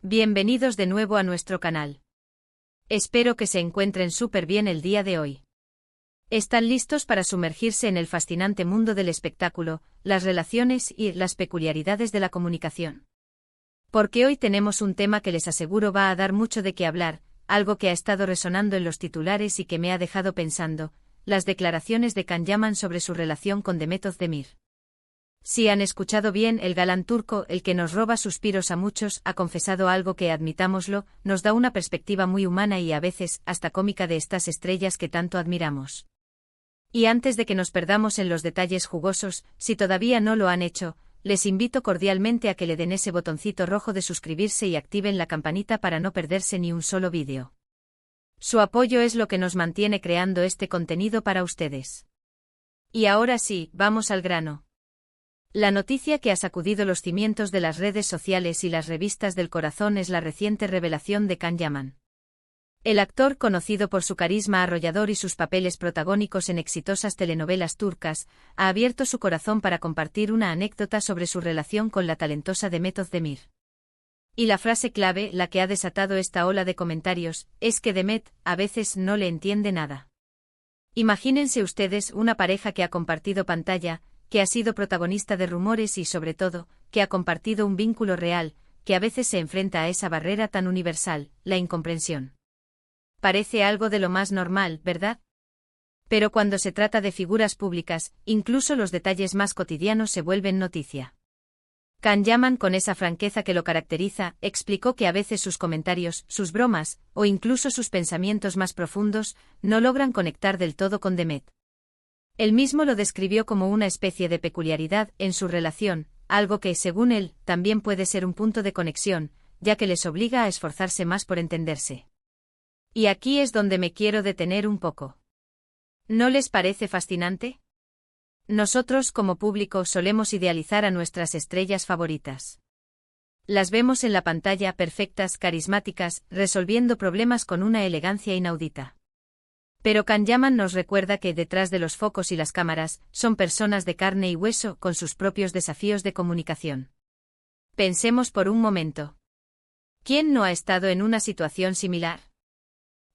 Bienvenidos de nuevo a nuestro canal. Espero que se encuentren súper bien el día de hoy. ¿Están listos para sumergirse en el fascinante mundo del espectáculo, las relaciones y las peculiaridades de la comunicación? Porque hoy tenemos un tema que les aseguro va a dar mucho de qué hablar, algo que ha estado resonando en los titulares y que me ha dejado pensando, las declaraciones de Can Yaman sobre su relación con Demet Özdemir. Si han escuchado bien, el galán turco, el que nos roba suspiros a muchos, ha confesado algo que, admitámoslo, nos da una perspectiva muy humana y a veces hasta cómica de estas estrellas que tanto admiramos. Y antes de que nos perdamos en los detalles jugosos, si todavía no lo han hecho, les invito cordialmente a que le den ese botoncito rojo de suscribirse y activen la campanita para no perderse ni un solo vídeo. Su apoyo es lo que nos mantiene creando este contenido para ustedes. Y ahora sí, vamos al grano. La noticia que ha sacudido los cimientos de las redes sociales y las revistas del corazón es la reciente revelación de Can Yaman. El actor, conocido por su carisma arrollador y sus papeles protagónicos en exitosas telenovelas turcas, ha abierto su corazón para compartir una anécdota sobre su relación con la talentosa Demet Özdemir. Y la frase clave, la que ha desatado esta ola de comentarios, es que Demet, a veces no le entiende nada. Imagínense ustedes una pareja que ha compartido pantalla, que ha sido protagonista de rumores y, sobre todo, que ha compartido un vínculo real, que a veces se enfrenta a esa barrera tan universal, la incomprensión. Parece algo de lo más normal, ¿verdad? Pero cuando se trata de figuras públicas, incluso los detalles más cotidianos se vuelven noticia. Can Yaman, con esa franqueza que lo caracteriza, explicó que a veces sus comentarios, sus bromas, o incluso sus pensamientos más profundos, no logran conectar del todo con Demet. Él mismo lo describió como una especie de peculiaridad en su relación, algo que, según él, también puede ser un punto de conexión, ya que les obliga a esforzarse más por entenderse. Y aquí es donde me quiero detener un poco. ¿No les parece fascinante? Nosotros, como público, solemos idealizar a nuestras estrellas favoritas. Las vemos en la pantalla perfectas, carismáticas, resolviendo problemas con una elegancia inaudita. Pero Can Yaman nos recuerda que detrás de los focos y las cámaras, son personas de carne y hueso con sus propios desafíos de comunicación. Pensemos por un momento. ¿Quién no ha estado en una situación similar?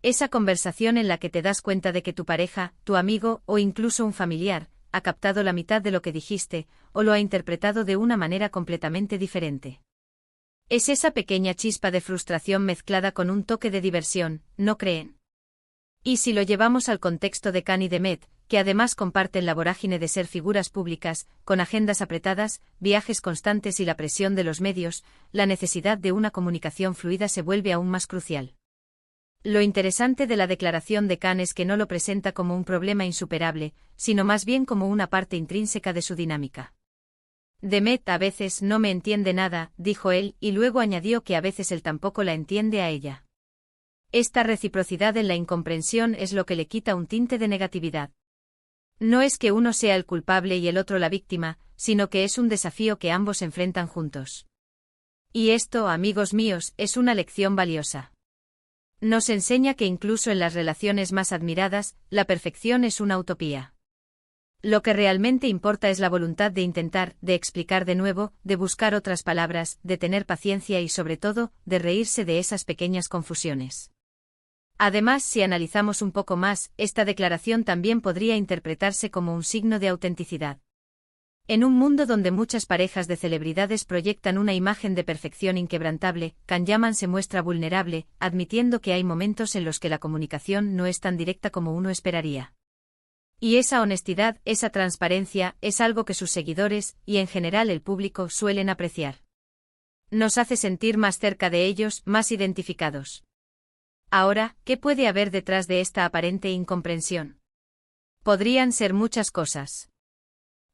Esa conversación en la que te das cuenta de que tu pareja, tu amigo o incluso un familiar, ha captado la mitad de lo que dijiste, o lo ha interpretado de una manera completamente diferente. Es esa pequeña chispa de frustración mezclada con un toque de diversión, ¿no creen? Y si lo llevamos al contexto de Can y Demet, que además comparten la vorágine de ser figuras públicas, con agendas apretadas, viajes constantes y la presión de los medios, la necesidad de una comunicación fluida se vuelve aún más crucial. Lo interesante de la declaración de Can es que no lo presenta como un problema insuperable, sino más bien como una parte intrínseca de su dinámica. Demet a veces no me entiende nada, dijo él, y luego añadió que a veces él tampoco la entiende a ella. Esta reciprocidad en la incomprensión es lo que le quita un tinte de negatividad. No es que uno sea el culpable y el otro la víctima, sino que es un desafío que ambos enfrentan juntos. Y esto, amigos míos, es una lección valiosa. Nos enseña que incluso en las relaciones más admiradas, la perfección es una utopía. Lo que realmente importa es la voluntad de intentar, de explicar de nuevo, de buscar otras palabras, de tener paciencia y sobre todo, de reírse de esas pequeñas confusiones. Además, si analizamos un poco más, esta declaración también podría interpretarse como un signo de autenticidad. En un mundo donde muchas parejas de celebridades proyectan una imagen de perfección inquebrantable, Can Yaman se muestra vulnerable, admitiendo que hay momentos en los que la comunicación no es tan directa como uno esperaría. Y esa honestidad, esa transparencia, es algo que sus seguidores, y en general el público, suelen apreciar. Nos hace sentir más cerca de ellos, más identificados. Ahora, ¿qué puede haber detrás de esta aparente incomprensión? Podrían ser muchas cosas.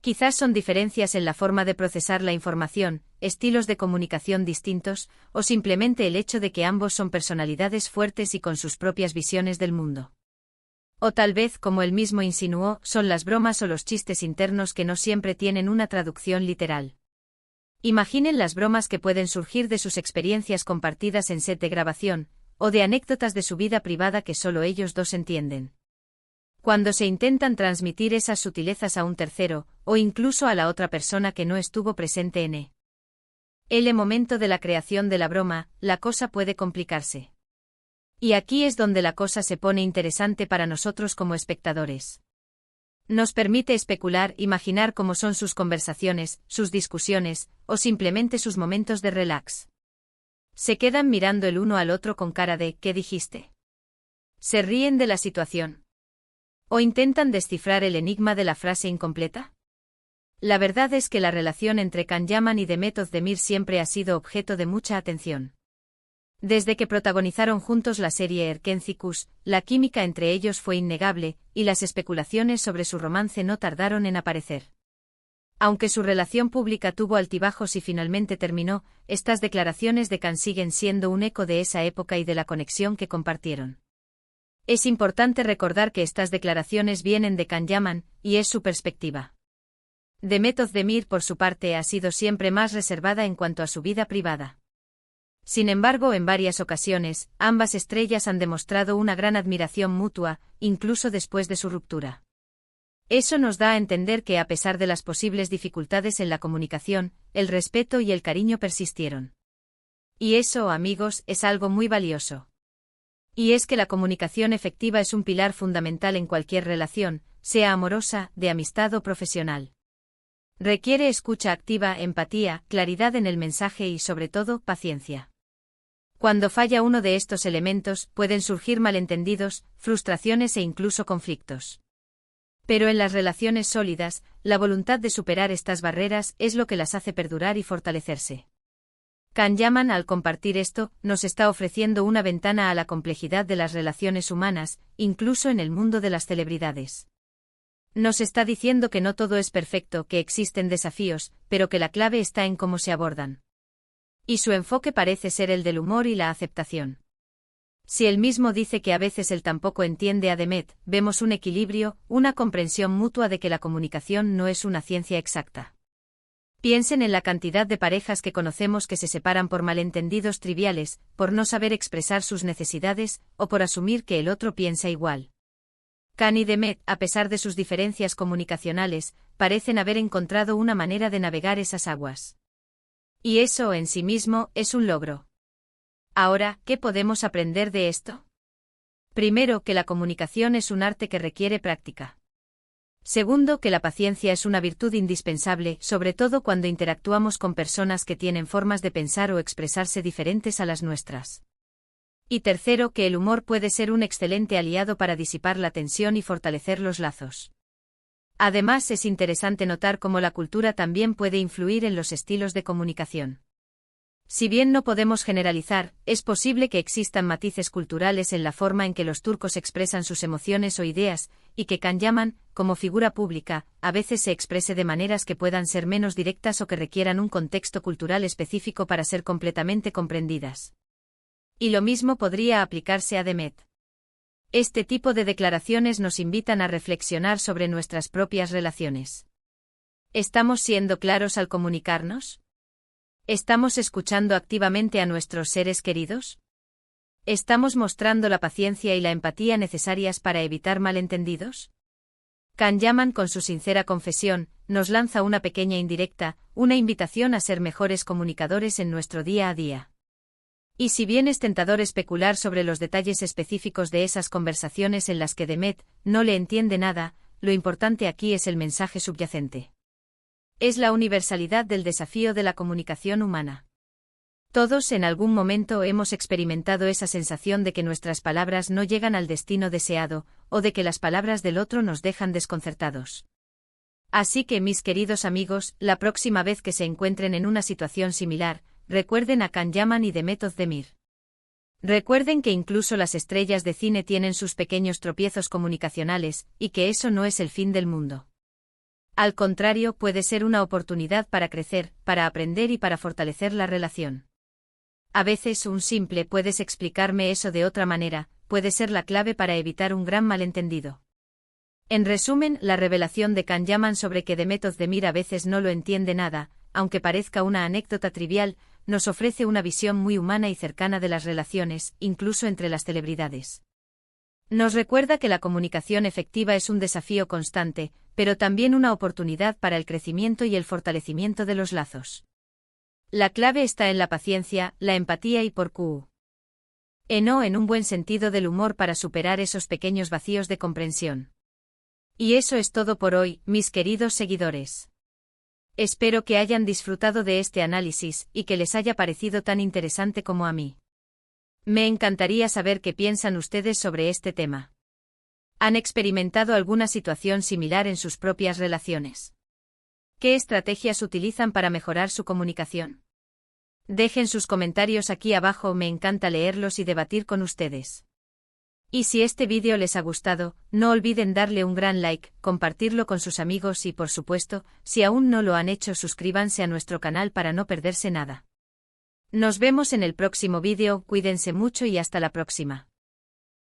Quizás son diferencias en la forma de procesar la información, estilos de comunicación distintos, o simplemente el hecho de que ambos son personalidades fuertes y con sus propias visiones del mundo. O tal vez, como él mismo insinuó, son las bromas o los chistes internos que no siempre tienen una traducción literal. Imaginen las bromas que pueden surgir de sus experiencias compartidas en set de grabación, o de anécdotas de su vida privada que solo ellos dos entienden. Cuando se intentan transmitir esas sutilezas a un tercero, o incluso a la otra persona que no estuvo presente en El momento de la creación de la broma, la cosa puede complicarse. Y aquí es donde la cosa se pone interesante para nosotros como espectadores. Nos permite especular, imaginar cómo son sus conversaciones, sus discusiones, o simplemente sus momentos de relax. Se quedan mirando el uno al otro con cara de ¿qué dijiste? Se ríen de la situación. ¿O intentan descifrar el enigma de la frase incompleta? La verdad es que la relación entre Can Yaman y Demet Özdemir siempre ha sido objeto de mucha atención. Desde que protagonizaron juntos la serie Erken Kuş, la química entre ellos fue innegable, y las especulaciones sobre su romance no tardaron en aparecer. Aunque su relación pública tuvo altibajos y finalmente terminó, estas declaraciones de Can siguen siendo un eco de esa época y de la conexión que compartieron. Es importante recordar que estas declaraciones vienen de Can Yaman, y es su perspectiva. Demet Özdemir, por su parte, ha sido siempre más reservada en cuanto a su vida privada. Sin embargo, en varias ocasiones, ambas estrellas han demostrado una gran admiración mutua, incluso después de su ruptura. Eso nos da a entender que, a pesar de las posibles dificultades en la comunicación, el respeto y el cariño persistieron. Y eso, amigos, es algo muy valioso. Y es que la comunicación efectiva es un pilar fundamental en cualquier relación, sea amorosa, de amistad o profesional. Requiere escucha activa, empatía, claridad en el mensaje y, sobre todo, paciencia. Cuando falla uno de estos elementos, pueden surgir malentendidos, frustraciones e incluso conflictos. Pero en las relaciones sólidas, la voluntad de superar estas barreras es lo que las hace perdurar y fortalecerse. Can Yaman, al compartir esto, nos está ofreciendo una ventana a la complejidad de las relaciones humanas, incluso en el mundo de las celebridades. Nos está diciendo que no todo es perfecto, que existen desafíos, pero que la clave está en cómo se abordan. Y su enfoque parece ser el del humor y la aceptación. Si él mismo dice que a veces él tampoco entiende a Demet, vemos un equilibrio, una comprensión mutua de que la comunicación no es una ciencia exacta. Piensen en la cantidad de parejas que conocemos que se separan por malentendidos triviales, por no saber expresar sus necesidades, o por asumir que el otro piensa igual. Can y Demet, a pesar de sus diferencias comunicacionales, parecen haber encontrado una manera de navegar esas aguas. Y eso en sí mismo es un logro. Ahora, ¿qué podemos aprender de esto? Primero, que la comunicación es un arte que requiere práctica. Segundo, que la paciencia es una virtud indispensable, sobre todo cuando interactuamos con personas que tienen formas de pensar o expresarse diferentes a las nuestras. Y tercero, que el humor puede ser un excelente aliado para disipar la tensión y fortalecer los lazos. Además, es interesante notar cómo la cultura también puede influir en los estilos de comunicación. Si bien no podemos generalizar, es posible que existan matices culturales en la forma en que los turcos expresan sus emociones o ideas, y que Can Yaman, como figura pública, a veces se exprese de maneras que puedan ser menos directas o que requieran un contexto cultural específico para ser completamente comprendidas. Y lo mismo podría aplicarse a Demet. Este tipo de declaraciones nos invitan a reflexionar sobre nuestras propias relaciones. ¿Estamos siendo claros al comunicarnos? ¿Estamos escuchando activamente a nuestros seres queridos? ¿Estamos mostrando la paciencia y la empatía necesarias para evitar malentendidos? Can Yaman, con su sincera confesión, nos lanza una pequeña indirecta, una invitación a ser mejores comunicadores en nuestro día a día. Y si bien es tentador especular sobre los detalles específicos de esas conversaciones en las que Demet no le entiende nada, lo importante aquí es el mensaje subyacente. Es la universalidad del desafío de la comunicación humana. Todos en algún momento hemos experimentado esa sensación de que nuestras palabras no llegan al destino deseado, o de que las palabras del otro nos dejan desconcertados. Así que, mis queridos amigos, la próxima vez que se encuentren en una situación similar, recuerden a Can Yaman y Demet Özdemir. Recuerden que incluso las estrellas de cine tienen sus pequeños tropiezos comunicacionales, y que eso no es el fin del mundo. Al contrario, puede ser una oportunidad para crecer, para aprender y para fortalecer la relación. A veces un simple «¿puedes explicarme eso de otra manera?» puede ser la clave para evitar un gran malentendido. En resumen, la revelación de Can Yaman sobre que Demet Özdemir a veces no lo entiende nada, aunque parezca una anécdota trivial, nos ofrece una visión muy humana y cercana de las relaciones, incluso entre las celebridades. Nos recuerda que la comunicación efectiva es un desafío constante, pero también una oportunidad para el crecimiento y el fortalecimiento de los lazos. La clave está en la paciencia, la empatía y por Q. No en un buen sentido del humor para superar esos pequeños vacíos de comprensión. Y eso es todo por hoy, mis queridos seguidores. Espero que hayan disfrutado de este análisis y que les haya parecido tan interesante como a mí. Me encantaría saber qué piensan ustedes sobre este tema. ¿Han experimentado alguna situación similar en sus propias relaciones? ¿Qué estrategias utilizan para mejorar su comunicación? Dejen sus comentarios aquí abajo, me encanta leerlos y debatir con ustedes. Y si este vídeo les ha gustado, no olviden darle un gran like, compartirlo con sus amigos y, por supuesto, si aún no lo han hecho, suscríbanse a nuestro canal para no perderse nada. Nos vemos en el próximo vídeo, cuídense mucho y hasta la próxima.